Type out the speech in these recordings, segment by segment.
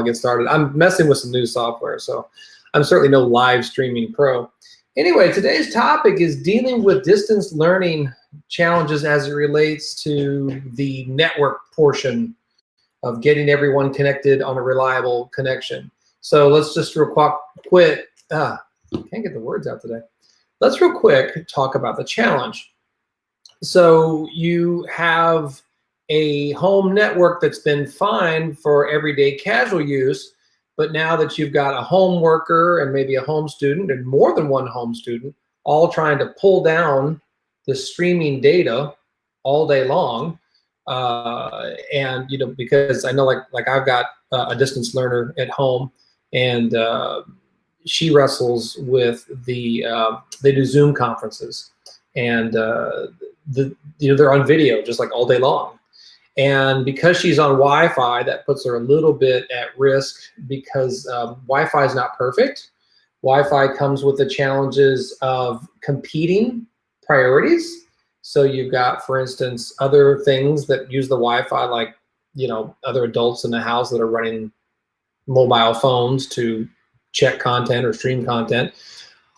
get started. I'm messing with some new software, so I'm certainly no live streaming pro. Anyway, today's topic is dealing with distance learning challenges as it relates to the network portion of getting everyone connected on a reliable connection. So let's just real quick, can't get the words out today. Let's real quick talk about the challenge. So you have a home network that's been fine for everyday casual use, but now that you've got a home worker and maybe a home student and more than one home student all trying to pull down the streaming data all day long, and because I know like I've got a distance learner at home, and she wrestles with they do Zoom conferences, and they're on video just like all day long. And because she's on Wi-Fi, that puts her a little bit at risk because Wi-Fi is not perfect. Wi-Fi comes with the challenges of competing priorities. So you've got, for instance, other things that use the Wi-Fi, like other adults in the house that are running mobile phones to check content or stream content.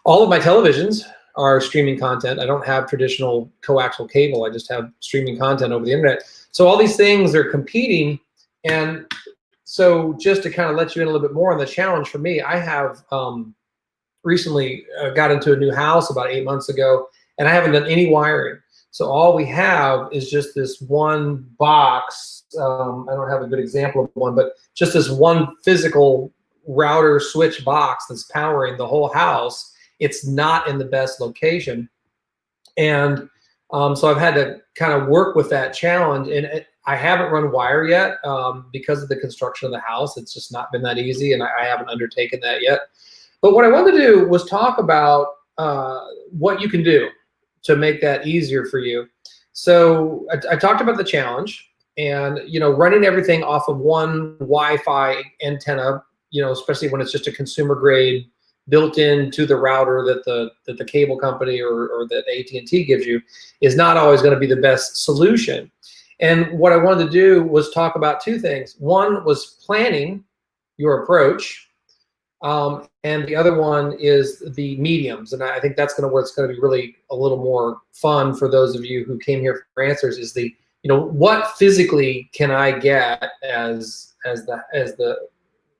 All of my televisions are streaming content. I don't have traditional coaxial cable. I just have streaming content over the internet. So all these things are competing. And so just to kind of let you in a little bit more on the challenge for me, I have recently got into a new house about 8 months ago, and I haven't done any wiring. So all we have is just this one box. I don't have a good example of one, but just this one physical router switch box that's powering the whole house. It's not in the best location. And so I've had to kind of work with that challenge, and I haven't run wire yet because of the construction of the house. It's just not been that easy, and I haven't undertaken that yet. But what I wanted to do was talk about what you can do to make that easier for you. So I talked about the challenge, and running everything off of one Wi-Fi antenna, especially when it's just a consumer grade built into the router that the cable company or that AT&T gives you, is not always going to be the best solution. And what I wanted to do was talk about two things. One was planning your approach, and the other one is the mediums. And I think that's where it's going to be really a little more fun for those of you who came here for answers, is the what physically can I get as the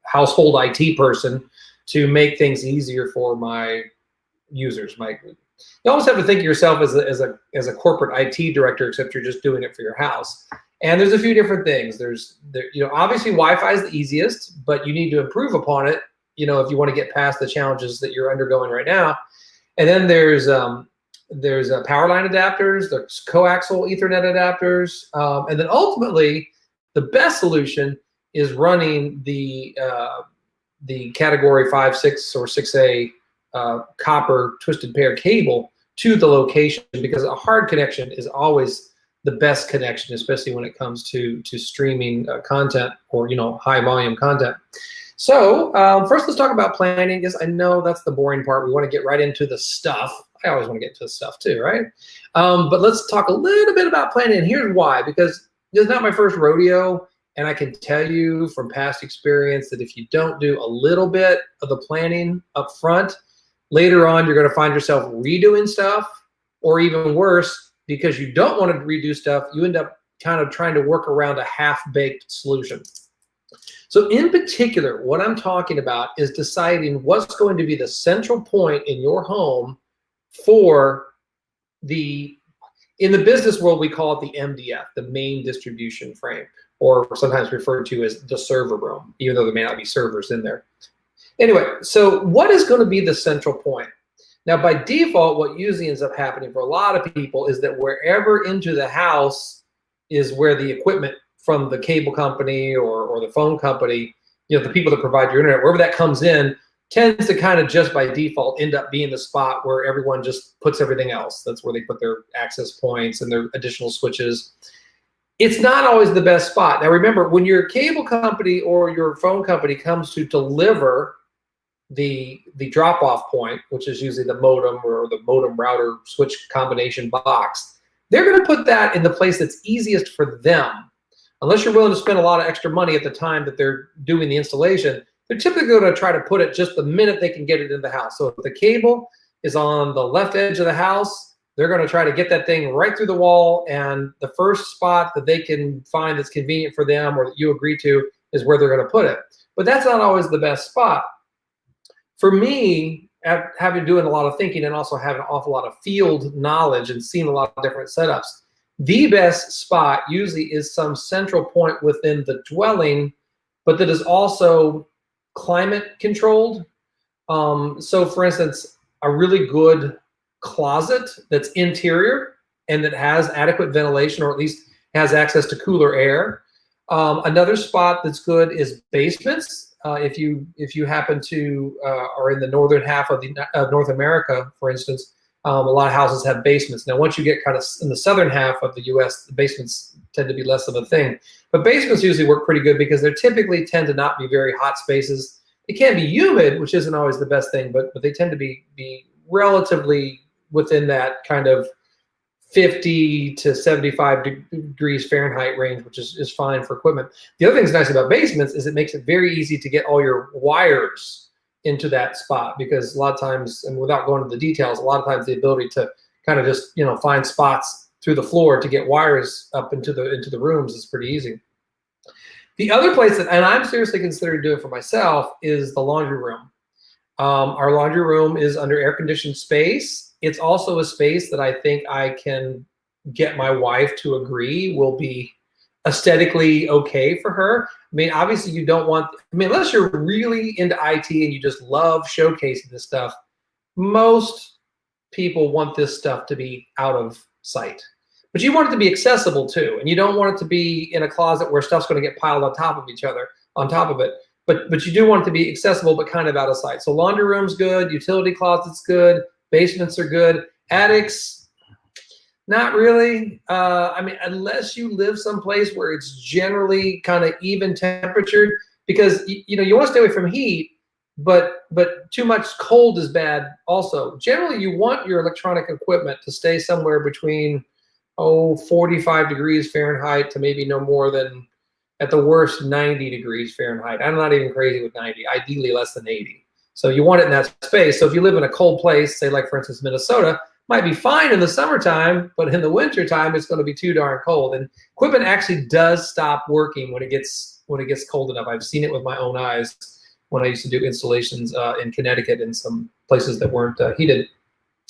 household IT person to make things easier for my users. You almost have to think of yourself as a corporate IT director, except you're just doing it for your house. And there's a few different things. Obviously Wi-Fi is the easiest, but you need to improve upon it, if you want to get past the challenges that you're undergoing right now. And then there's Powerline adapters, there's coaxial Ethernet adapters, and then ultimately the best solution is running the category 5, 6, or 6A copper twisted pair cable to the location, because a hard connection is always the best connection, especially when it comes to streaming content or high volume content. So first, let's talk about planning, because I know that's the boring part. We want to get right into the stuff. I always want to get into the stuff too, right? But let's talk a little bit about planning, and here's why. Because it's not my first rodeo. And I can tell you from past experience that if you don't do a little bit of the planning up front, later on you're going to find yourself redoing stuff, or even worse, because you don't want to redo stuff, you end up kind of trying to work around a half-baked solution. So in particular, what I'm talking about is deciding what's going to be the central point in your home for in the business world, we call it the MDF, the main distribution frame, or sometimes referred to as the server room, even though there may not be servers in there. Anyway, so what is going to be the central point? Now, by default, what usually ends up happening for a lot of people is that wherever into the house is where the equipment from the cable company or the phone company, the people that provide your internet, wherever that comes in, tends to kind of just by default end up being the spot where everyone just puts everything else. That's where they put their access points and their additional switches. It's not always the best spot. Now remember, when your cable company or your phone company comes to deliver the drop-off point, which is usually the modem or the modem router switch combination box, they're going to put that in the place that's easiest for them, unless you're willing to spend a lot of extra money at the time that they're doing the installation, they're typically going to try to put it just the minute they can get it in the house. So if the cable is on the left edge of the house, they're going to try to get that thing right through the wall, and the first spot that they can find that's convenient for them or that you agree to is where they're going to put it. But that's not always the best spot. For me, having doing a lot of thinking and also having an awful lot of field knowledge and seeing a lot of different setups, the best spot usually is some central point within the dwelling, but that is also climate controlled. So for instance, a really good closet that's interior and that has adequate ventilation, or at least has access to cooler air. Another spot that's good is basements. If you happen to are in the northern half of North America, for instance, a lot of houses have basements. Now, once you get kind of in the southern half of the U.S., the basements tend to be less of a thing. But basements usually work pretty good because they typically tend to not be very hot spaces. It can be humid, which isn't always the best thing, but they tend to be relatively within that kind of 50 to 75 degrees Fahrenheit range, which is fine for equipment. The other thing that's nice about basements is it makes it very easy to get all your wires into that spot, because a lot of times, and without going into the details, a lot of times the ability to kind of just find spots through the floor to get wires up into the rooms is pretty easy. The other place that, and I'm seriously considering doing for myself, is the laundry room. Our laundry room is under air-conditioned space. It's also a space that I think I can get my wife to agree will be aesthetically okay for her. I mean, obviously you don't want, unless you're really into IT and you just love showcasing this stuff, most people want this stuff to be out of sight. But you want it to be accessible too, and you don't want it to be in a closet where stuff's going to get piled on top of each other, on top of it. But you do want it to be accessible, but kind of out of sight. So laundry room's good, utility closet's good, basements are good, attics, not really. I mean, unless you live someplace where it's generally kind of even temperature, because you want to stay away from heat, but too much cold is bad also. Generally, you want your electronic equipment to stay somewhere between 45 degrees Fahrenheit to maybe no more than, at the worst, 90 degrees Fahrenheit. I'm not even crazy with 90, ideally less than 80. So you want it in that space. So if you live in a cold place, say like for instance Minnesota, might be fine in the summertime, but in the winter time it's going to be too darn cold. And equipment actually does stop working when it gets cold enough. I've seen it with my own eyes when I used to do installations in Connecticut in some places that weren't heated.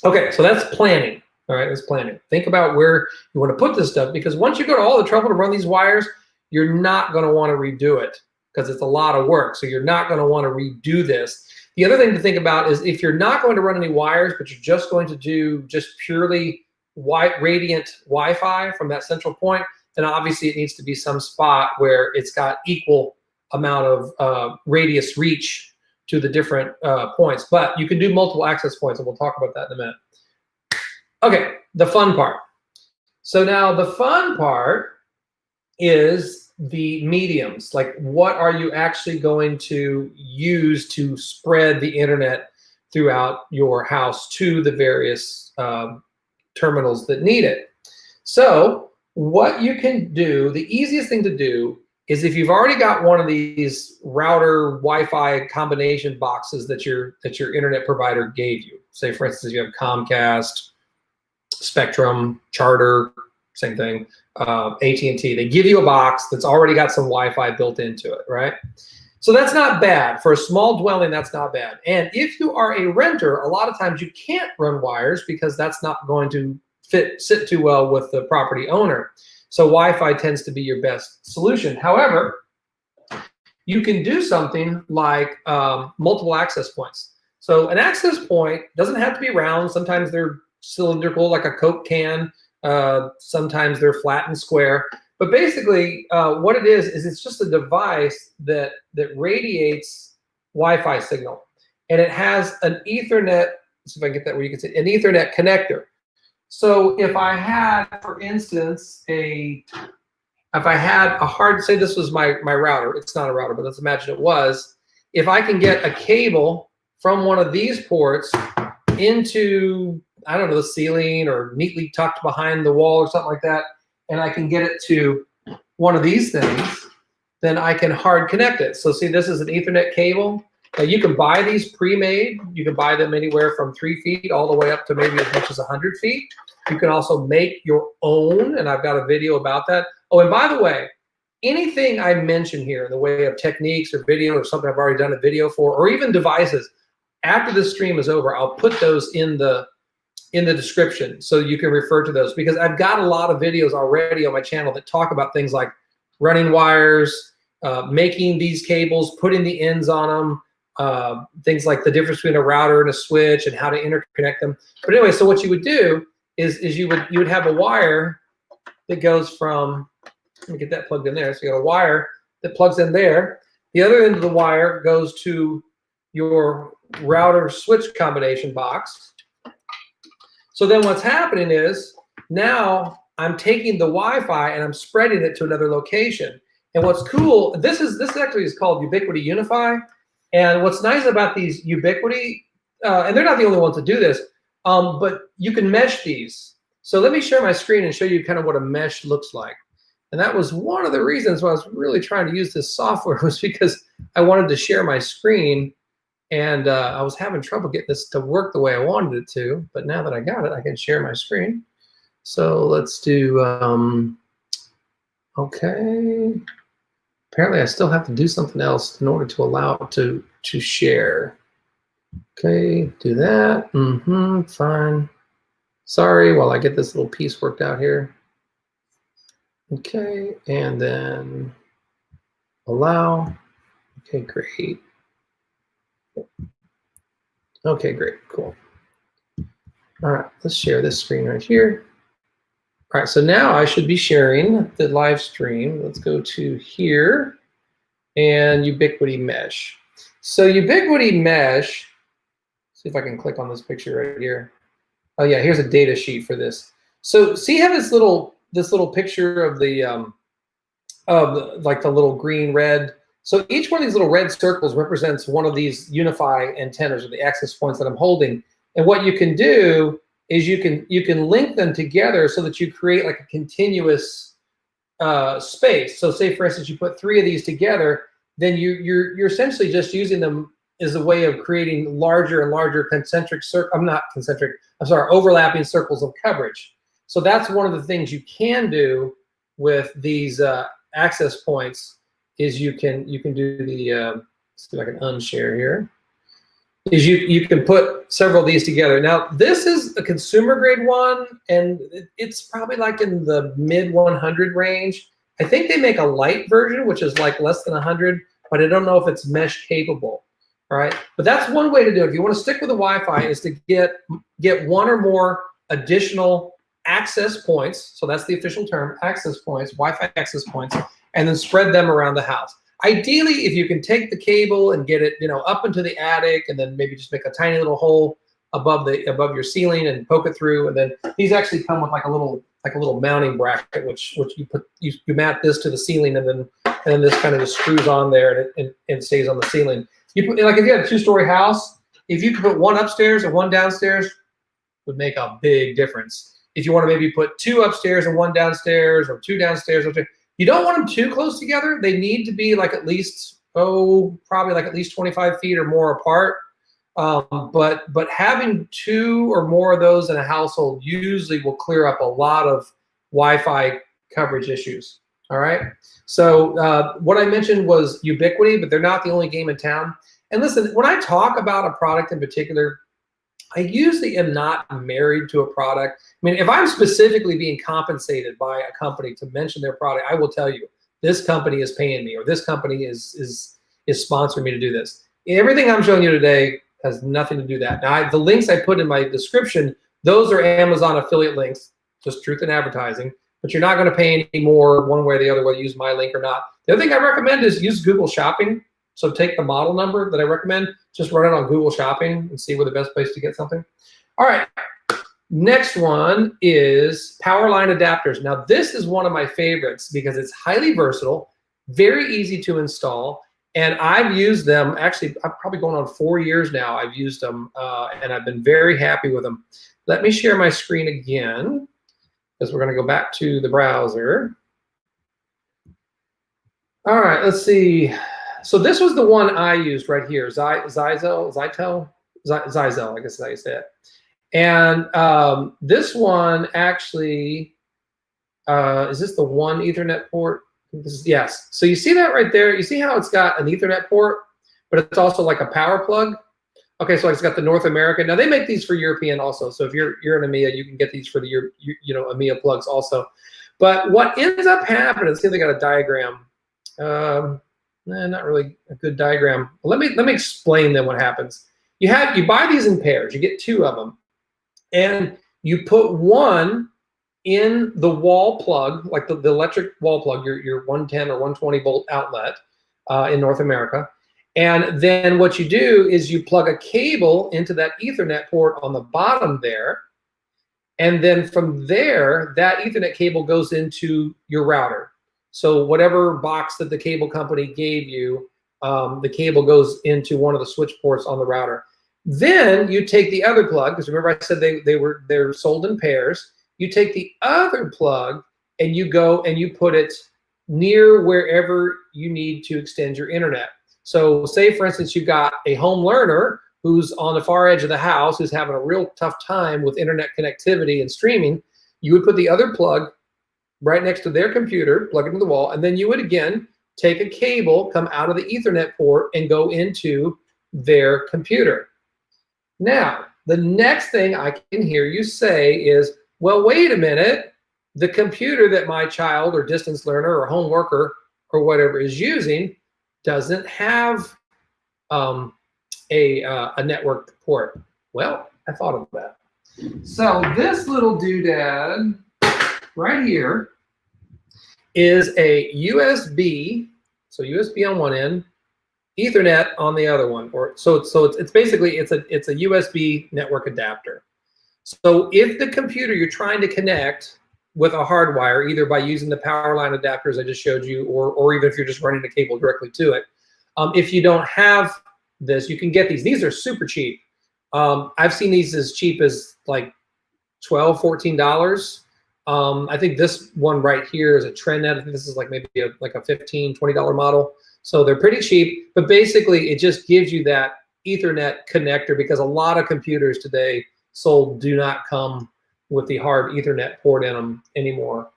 Okay, so that's planning. All right, that's planning. Think about where you want to put this stuff, because once you go to all the trouble to run these wires, you're not going to want to redo it because it's a lot of work. So you're not going to want to redo this. The other thing to think about is if you're not going to run any wires, but you're just going to do just purely radiant Wi-Fi from that central point, then obviously it needs to be some spot where it's got equal amount of radius reach to the different points. But you can do multiple access points, and we'll talk about that in a minute. Okay, the fun part. So now the fun part is the mediums. Like, what are you actually going to use to spread the internet throughout your house to the various terminals that need it? So what you can do, the easiest thing to do, is if you've already got one of these router Wi-Fi combination boxes that your internet provider gave you. Say for instance you have Comcast, Spectrum, Charter, same thing, AT&T. They give you a box that's already got some Wi-Fi built into it, right? So that's not bad. For a small dwelling, that's not bad. And if you are a renter, a lot of times you can't run wires because that's not going to sit too well with the property owner. So Wi-Fi tends to be your best solution. However, you can do something like multiple access points. So an access point doesn't have to be round. Sometimes they're cylindrical like a Coke can. Sometimes they're flat and square. But basically what it is it's just a device that radiates Wi-Fi signal. And it has an Ethernet, let's see if I can get that where you can see, an Ethernet connector. So if I had, for instance, say this was my router. It's not a router, but let's imagine it was. If I can get a cable from one of these ports into, I don't know, the ceiling or neatly tucked behind the wall or something like that, and I can get it to one of these things, then I can hard connect it. So see, this is an Ethernet cable. Now you can buy these pre-made. You can buy them anywhere from 3 feet all the way up to maybe as much as 100 feet. You can also make your own, and I've got a video about that. Oh, and by the way, anything I mention here in the way of techniques or video or something I've already done a video for, or even devices, after this stream is over, I'll put those in the description so you can refer to those, because I've got a lot of videos already on my channel that talk about things like running wires, making these cables, putting the ends on them, things like the difference between a router and a switch and how to interconnect them. But anyway, so what you would do is you would have a wire that goes from, let me get that plugged in there. So you got a wire that plugs in there. The other end of the wire goes to your router switch combination box. So then what's happening is now I'm taking the Wi-Fi and I'm spreading it to another location. And what's cool, this actually is called Ubiquiti Unify. And what's nice about these Ubiquiti, and they're not the only ones to do this, but you can mesh these. So let me share my screen and show you kind of what a mesh looks like. And that was one of the reasons why I was really trying to use this software, was because I wanted to share my screen, and I was having trouble getting this to work the way I wanted it to. But now that I got it, I can share my screen. So let's do, okay. Apparently I still have to do something else in order to allow it to share. Okay, do that. Fine. Sorry, while I get this little piece worked out here. Okay, and then allow. Okay, great. Okay, great, cool. All right, let's share this screen right here. All right, so now I should be sharing the live stream. Let's go to here and Ubiquiti Mesh. So Ubiquiti Mesh, see if I can click on this picture right here. Oh yeah, here's a data sheet for this. So see how this little picture of the like the little green red. So each one of these little red circles represents one of these Unify antennas, or the access points that I'm holding. And what you can do is you can link them together so that you create like a continuous space. So say for instance you put 3 of these together, then you're essentially just using them as a way of creating larger and larger overlapping circles of coverage. So that's one of the things you can do with these access points, is you can do the, let's see if I can unshare here, is you can put several of these together. Now this is a consumer grade one, and it's probably like in the mid 100 range. I think they make a light version, which is like less than 100, but I don't know if it's mesh capable. All right, but that's one way to do it. If you want to stick with the Wi-Fi, is to get one or more additional access points. So that's the official term, access points, Wi-Fi access points, and then spread them around the house. Ideally, if you can take the cable and get it, up into the attic, and then maybe just make a tiny little hole above your ceiling and poke it through. And then these actually come with like a little mounting bracket, which you mount this to the ceiling, and then this kind of just screws on there and stays on the ceiling. You put, like if you had a 2-story house, if you could put one upstairs and one downstairs, would make a big difference. If you want to maybe put 2 upstairs and 1 downstairs, or 2 downstairs, you don't want them too close together. They need to be like at least, probably like at least 25 feet or more apart. But having 2 or more of those in a household usually will clear up a lot of Wi-Fi coverage issues. All right. So what I mentioned was Ubiquiti, but they're not the only game in town. And listen, when I talk about a product in particular, I usually am not married to a product. I mean, if I'm specifically being compensated by a company to mention their product, I will tell you, this company is paying me, or this company is sponsoring me to do this. Everything I'm showing you today has nothing to do with that. Now, the links I put in my description, those are Amazon affiliate links, just truth in advertising. But you're not going to pay any more one way or the other, whether you use my link or not. The other thing I recommend is use Google Shopping. So take the model number that I recommend, just run it on Google Shopping and see where the best place to get something. All right, next one is Powerline adapters. Now this is one of my favorites because it's highly versatile, very easy to install, and I've used them, actually I'm probably going on 4 years now I've used them, and I've been very happy with them. Let me share my screen again, because we're going to go back to the browser. All right, let's see. So this was the one I used right here, Zyzel, I guess is how you say it. And this one actually, is this the one Ethernet port? This is, yes. So you see that right there? You see how it's got an Ethernet port, but it's also like a power plug? Okay, so it's got the North American. Now they make these for European also. So if you're in EMEA, you can get these for the EMEA plugs also. But what ends up happening, let's see if they got a diagram. Not really a good diagram. Let me explain then what happens. You buy these in pairs. You get 2 of them, and you put one in the wall plug, like the electric wall plug, your 110 or 120 volt outlet in North America. And then what you do is you plug a cable into that Ethernet port on the bottom there. And then from there, that Ethernet cable goes into your router. So whatever box that the cable company gave you, the cable goes into one of the switch ports on the router. Then you take the other plug, because remember I said they're sold in pairs. You take the other plug and you go and you put it near wherever you need to extend your internet. So say, for instance, you've got a home learner who's on the far edge of the house, who's having a real tough time with internet connectivity and streaming. You would put the other plug right next to their computer, plug it into the wall, and then you would, again, take a cable, come out of the Ethernet port, and go into their computer. Now, the next thing I can hear you say is, well, wait a minute, the computer that my child or distance learner or home worker or whatever is using doesn't have a network port. Well, I thought of that. So this little doodad right here is a USB, so USB on one end, Ethernet on the other one, or so it's basically it's a USB network adapter. So if the computer you're trying to connect with a hardwire, either by using the Powerline adapters I just showed you, or even if you're just running the cable directly to it, if you don't have this, you can get these. These are super cheap. I've seen these as cheap as like $12, $14. I think this one right here is a TrendNet. I think this is like maybe like a $15, $20 model. So they're pretty cheap, but basically it just gives you that Ethernet connector, because a lot of computers today sold do not come with the hard Ethernet port in them anymore.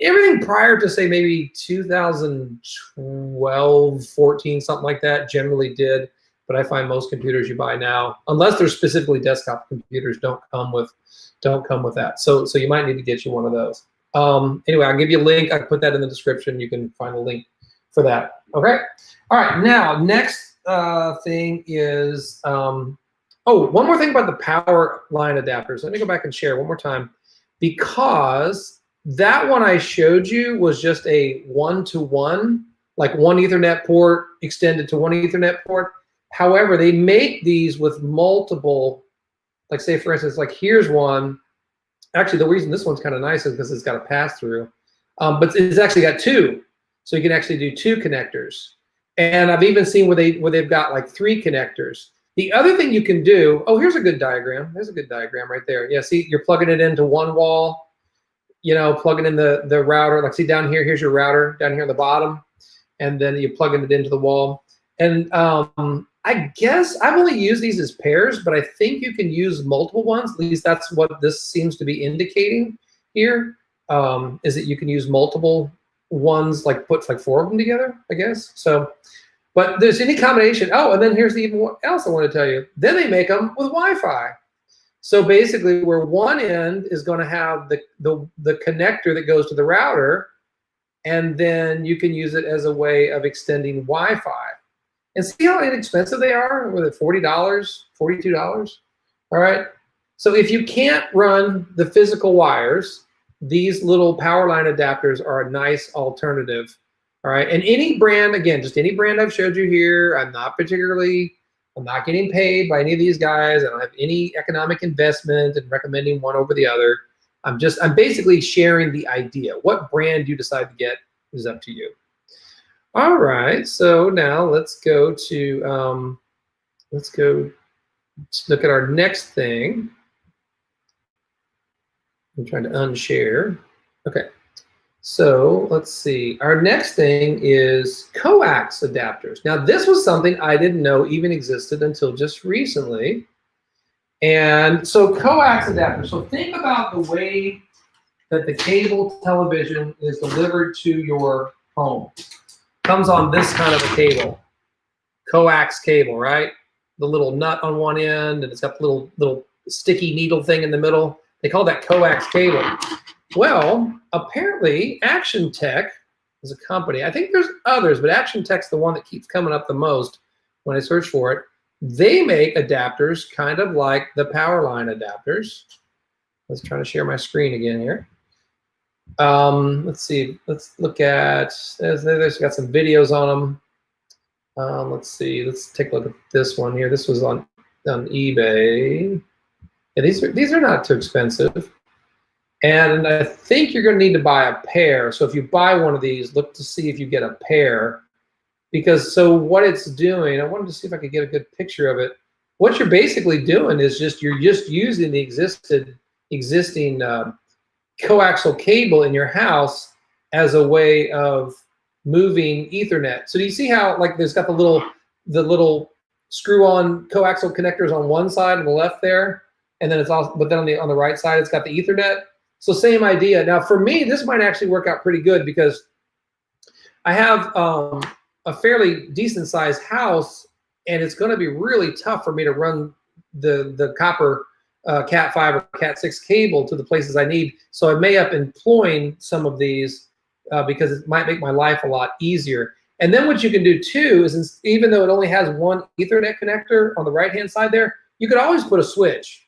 Everything prior to, say, maybe 2012, 14, something like that, generally did. But I find most computers you buy now, unless they're specifically desktop computers, don't come with that. So you might need to get you one of those. Anyway, I'll give you a link. I put that in the description. You can find a link for that. Okay. All right. Now, next thing is, one more thing about the Powerline adapters. Let me go back and share one more time, because that one I showed you was just a one-to-one, like one Ethernet port extended to one Ethernet port. However, they make these with multiple, like say for instance, like here's one. Actually, the reason this one's kind of nice is because it's got a pass-through, but it's actually got 2. So you can actually do 2 connectors. And I've even seen where they've got like 3 connectors. The other thing you can do, here's a good diagram. There's a good diagram right there. Yeah, see, you're plugging it into one wall, plugging in the router. Like see down here, here's your router down here on the bottom, and then you're plugging it into the wall. And I guess I've only used these as pairs, but I think you can use multiple ones. At least that's what this seems to be indicating here, is that you can use multiple ones, like put like 4 of them together, I guess. So, but there's any combination. Oh, and then here's even what else I want to tell you. Then they make them with Wi-Fi. So basically, where one end is going to have the connector that goes to the router, and then you can use it as a way of extending Wi-Fi. And see how inexpensive they are? With it $40, $42. All right. So if you can't run the physical wires, these little Powerline adapters are a nice alternative. All right. And any brand, again, just any brand I've showed you here, I'm not getting paid by any of these guys. I don't have any economic investment in recommending one over the other. I'm basically sharing the idea. What brand you decide to get is up to you. All right, so now let's go to look at our next thing. I'm trying to unshare. Okay, So let's see. Our next thing is coax adapters. Now this was something I didn't know even existed until just recently. And so coax adapters. So think about the way that the cable television is delivered to your home. Comes on this kind of a cable, coax cable, right? The little nut on one end, and it's got the little sticky needle thing in the middle. They call that coax cable. Well, apparently Action Tech is a company. I think there's others, but Action Tech's the one that keeps coming up the most when I search for it. They make adapters kind of like the Powerline adapters. Let's try to share my screen again here. Let's see. Let's look at. There's got some videos on them. Let's see. Let's take a look at this one here. This was on eBay. Yeah, these are not too expensive. And I think you're going to need to buy a pair. So if you buy one of these, look to see if you get a pair. Because so what it's doing, I wanted to see if I could get a good picture of it. What you're basically doing is you're just using the existing coaxial cable in your house as a way of moving Ethernet. So do you see how like there's got the little screw-on coaxial connectors on one side on the left there, and then it's also, but then on the right side it's got the Ethernet. So same idea. Now for me, this might actually work out pretty good because I have a fairly decent sized house, and it's going to be really tough for me to run the copper Cat 5 or Cat 6 cable to the places I need. So I may up employing some of these because it might make my life a lot easier. And then what you can do too is, even though it only has one Ethernet connector on the right hand side there, you could always put a switch.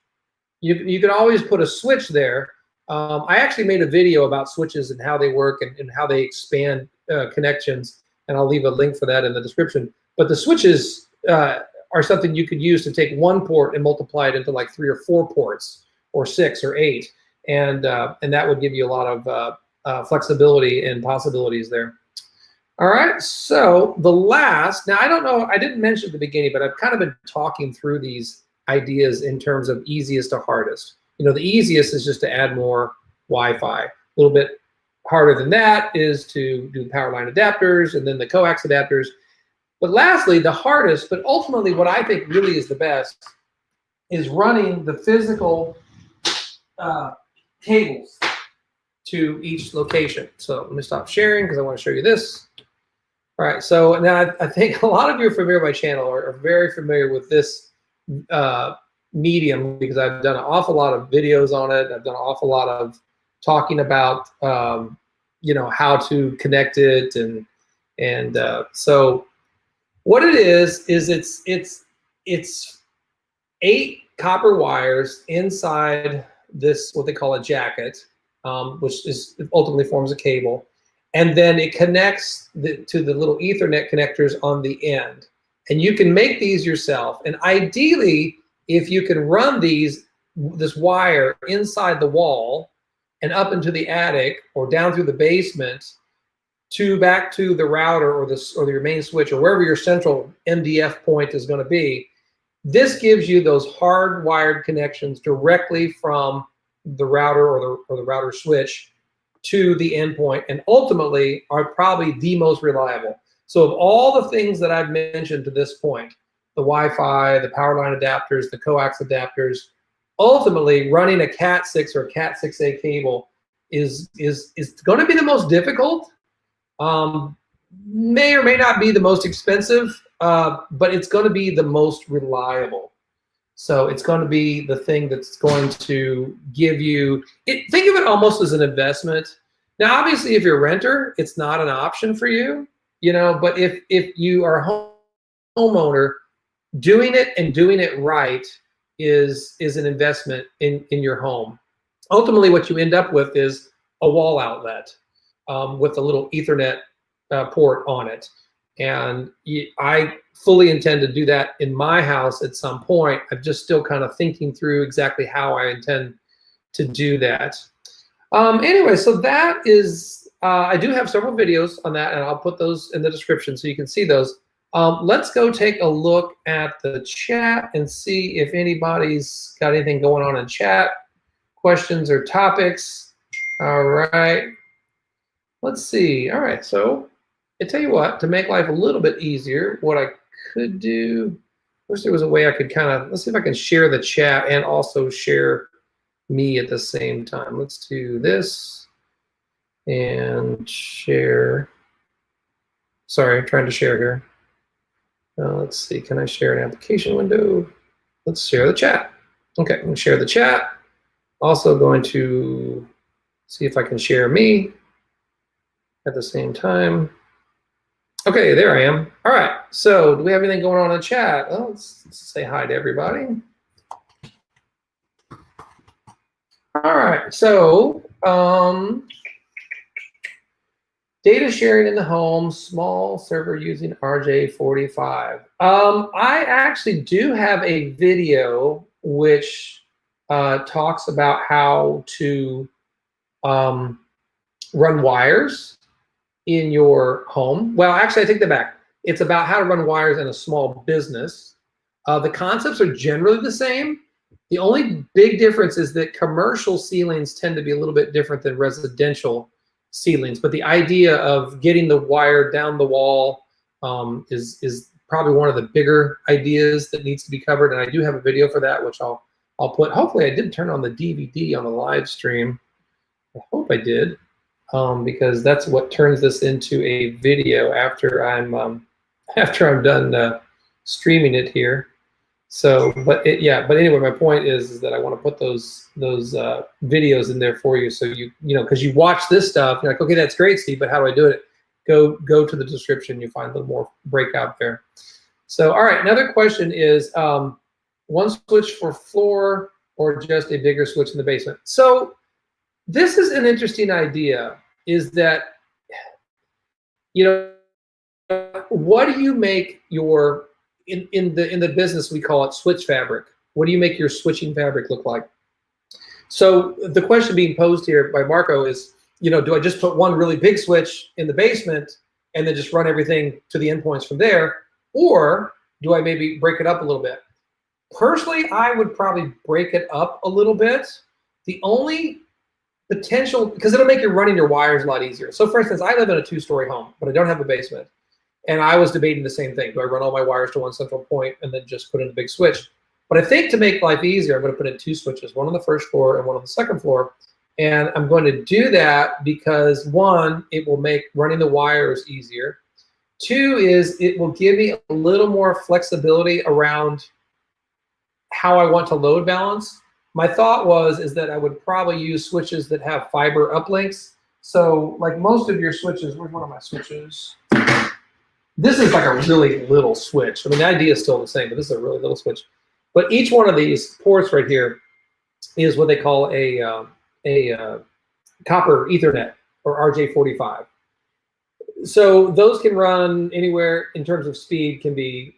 You can always put a switch there. I actually made a video about switches and how they work and how they expand connections, and I'll leave a link for that in the description. But the switches are something you could use to take one port and multiply it into like 3 or 4 ports, or 6 or 8, and that would give you a lot of flexibility and possibilities there. All right, so the last, now I don't know, I didn't mention at the beginning, but I've kind of been talking through these ideas in terms of easiest to hardest. You know, the easiest is just to add more Wi-Fi. A little bit harder than that is to do Powerline adapters and then the coax adapters. But lastly, the hardest, but ultimately what I think really is the best, is running the physical cables to each location. So let me stop sharing because I want to show you this. All right, so now I think a lot of you are familiar with my channel, or are very familiar with this medium, because I've done an awful lot of videos on it. I've done an awful lot of talking about you know, how to connect it, and so what it is it's 8 copper wires inside this, what they call a jacket, which is ultimately forms a cable, and then it connects to the little Ethernet connectors on the end. And you can make these yourself. And ideally, if you can run this wire inside the wall and up into the attic or down through the basement back to the router or your main switch or wherever your central MDF point is going to be, this gives you those hardwired connections directly from the router or the router switch to the endpoint, and ultimately are probably the most reliable. So of all the things that I've mentioned to this point, the Wi-Fi, the Powerline adapters, the coax adapters, ultimately running a Cat 6 or a Cat 6A cable is going to be the most difficult. May or may not be the most expensive, but it's going to be the most reliable. So it's going to be the thing that's going to give you, think of it almost as an investment. Now, obviously, if you're a renter, it's not an option for you, you know, but if you are a homeowner, doing it and doing it right is an investment in your home. Ultimately, what you end up with is a wall outlet with a little Ethernet port on it. And I fully intend to do that in my house at some point. I'm just still kind of thinking through exactly how I intend to do that. Anyway, so that is, I do have several videos on that, and I'll put those in the description so you can see those. Let's go take a look at the chat and see if anybody's got anything going on in chat, questions or topics. All right. let's see. All right, so I tell you what, to make life a little bit easier, what I could do, wish there was a way I could kind of, let's see if I can share the chat and also share me at the same time. Let's do this and share. Sorry, I'm trying to share here. Let's see, can I share an application window? Let's share the chat. Okay, I'm gonna share the chat. Also going to see if I can share me at the same time. Okay, there I am. All right, so do we have anything going on in the chat? Oh, let's say hi to everybody. All right, so data sharing in the home, small server using RJ45. I actually do have a video which talks about how to run wires in your home. Well, actually, I take that back. It's about how to run wires in a small business. The concepts are generally the same. The only big difference is that commercial ceilings tend to be a little bit different than residential ceilings. But the idea of getting the wire down the wall is probably one of the bigger ideas that needs to be covered. And I do have a video for that, which I'll put. Hopefully, I did turn on the DVD on the live stream. I hope I did. Because that's what turns this into a video after I'm done streaming it here. So, but anyway, my point is that I want to put those videos in there for you, so you know, because you watch this stuff, you're like, okay, that's great, Steve, but how do I do it? Go to the description, you find a little more breakout there. So, all right, another question is one switch for floor or just a bigger switch in the basement. So this is an interesting idea, is that, you know, what do you make your, in the business we call it switch fabric. What do you make your switching fabric look like? So the question being posed here by Marco is, you know, do I just put one really big switch in the basement and then just run everything to the endpoints from there? Or do I maybe break it up a little bit? Personally, I would probably break it up a little bit. The only potential, because it'll make you running your wires a lot easier. So for instance, I live in a 2-story home, but I don't have a basement. And I was debating the same thing. Do I run all my wires to one central point and then just put in a big switch? But I think to make life easier, I'm going to put in 2 switches, one on the first floor and one on the second floor. And I'm going to do that because 1, it will make running the wires easier. 2 is it will give me a little more flexibility around how I want to load balance. My thought is that I would probably use switches that have fiber uplinks. So like most of your switches, where's one of my switches? This is like a really little switch. I mean, the idea is still the same, but this is a really little switch. But each one of these ports right here is what they call a copper Ethernet, or RJ45. So those can run anywhere in terms of speed, can be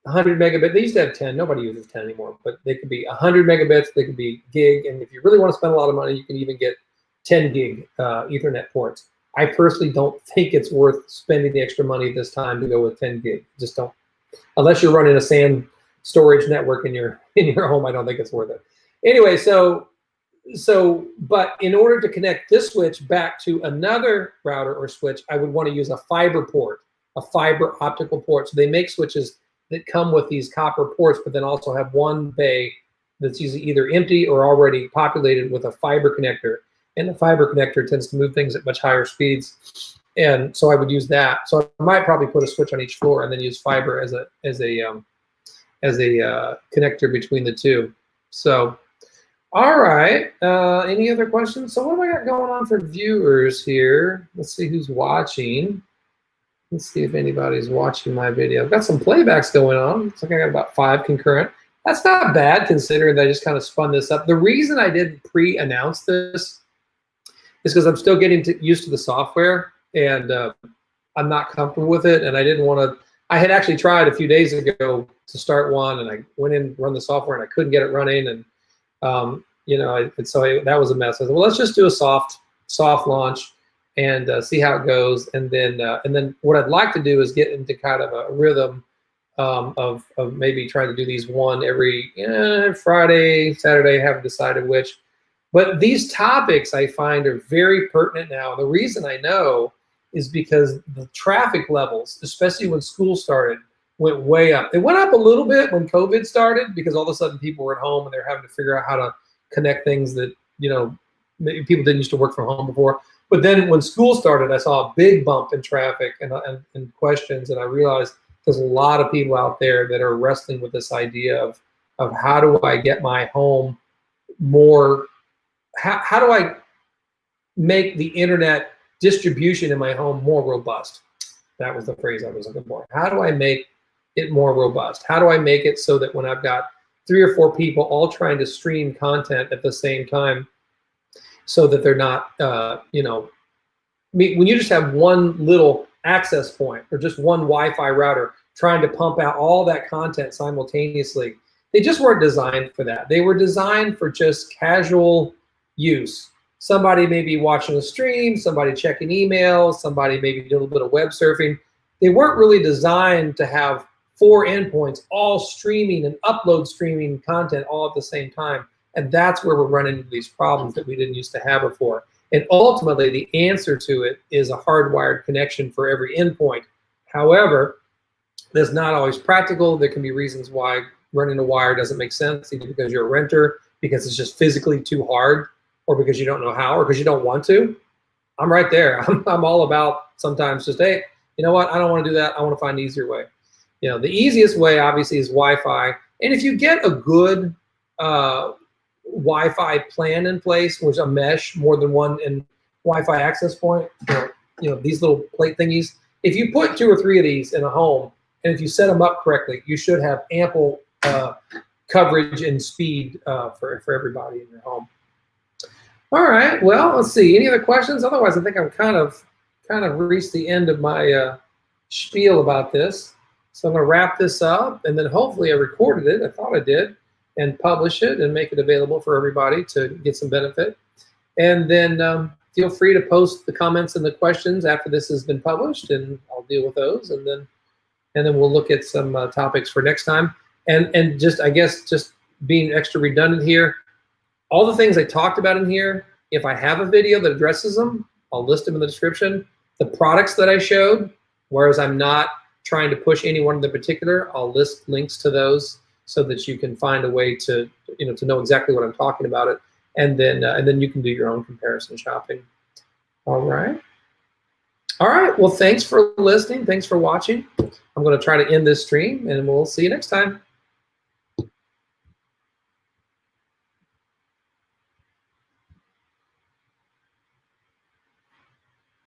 100 megabits. They used to have 10. Nobody uses 10 anymore, but they could be 100 megabits. They could be gig. And if you really want to spend a lot of money, you can even get 10 gig Ethernet ports. I personally don't think it's worth spending the extra money this time to go with 10 gig. Just don't. Unless you're running a SAN storage network in your home, I don't think it's worth it. Anyway, but in order to connect this switch back to another router or switch, I would want to use a fiber port, a fiber optical port. So they make switches that come with these copper ports, but then also have one bay that's usually either empty or already populated with a fiber connector. And the fiber connector tends to move things at much higher speeds. And so I would use that. So I might probably put a switch on each floor and then use fiber as a connector between the two. So, all right. Any other questions? So what do I got going on for viewers here? Let's see who's watching. Let's see if anybody's watching my video. I've got some playbacks going on. Looks like I got about 5 concurrent. That's not bad considering that I just kind of spun this up. The reason I didn't pre-announce this is because I'm still getting used to the software, and I'm not comfortable with it, and I didn't want to. I had actually tried a few days ago to start one, and I went in, run the software, and I couldn't get it running, and you know, that was a mess. I said, well, let's just do a soft launch and see how it goes, and then what I'd like to do is get into kind of a rhythm of maybe trying to do these one every Friday, Saturday. I haven't decided which. But these topics I find are very pertinent now. The reason I know is because the traffic levels, especially when school started, went way up. They went up a little bit when COVID started because all of a sudden people were at home and they're having to figure out how to connect things that, you know, maybe people didn't used to work from home before. But then when school started, I saw a big bump in traffic and questions, and I realized there's a lot of people out there that are wrestling with this idea of how do I get my home more, how do I make the internet distribution in my home more robust? That was the phrase I was looking for. How do I make it more robust? How do I make it so that when I've got 3 or 4 people all trying to stream content at the same time, so that they're not, you know, when you just have one little access point or just one Wi-Fi router trying to pump out all that content simultaneously, they just weren't designed for that. They were designed for just casual use. Somebody may be watching a stream, somebody checking emails, somebody maybe doing a little bit of web surfing. They weren't really designed to have 4 endpoints all streaming and upload streaming content all at the same time. And that's where we're running into these problems that we didn't used to have before. And ultimately, the answer to it is a hardwired connection for every endpoint. However, that's not always practical. There can be reasons why running a wire doesn't make sense, either because you're a renter, because it's just physically too hard, or because you don't know how, or because you don't want to. I'm right there. I'm all about sometimes just, hey, you know what? I don't want to do that. I want to find an easier way. You know, the easiest way obviously is Wi-Fi. And if you get a good Wi-Fi plan in place, which a mesh, more than one in Wi-Fi access point, you know, these little plate thingies. If you put 2 or 3 of these in a home, and if you set them up correctly, you should have ample coverage and speed for everybody in your home. All right. Well, let's see. Any other questions? Otherwise, I think I'm kind of reached the end of my spiel about this. So I'm going to wrap this up, and then hopefully I recorded it. I thought I did. And publish it and make it available for everybody to get some benefit. And then feel free to post the comments and the questions after this has been published, and I'll deal with those. And then we'll look at some topics for next time. And just, I guess, just being extra redundant here, all the things I talked about in here, if I have a video that addresses them, I'll list them in the description. The products that I showed, whereas I'm not trying to push any one in particular, I'll list links to those, so that you can find a way to, you know, to know exactly what I'm talking about it, and then you can do your own comparison shopping. All right. All right. Well, thanks for listening. Thanks for watching. I'm going to try to end this stream, and we'll see you next time.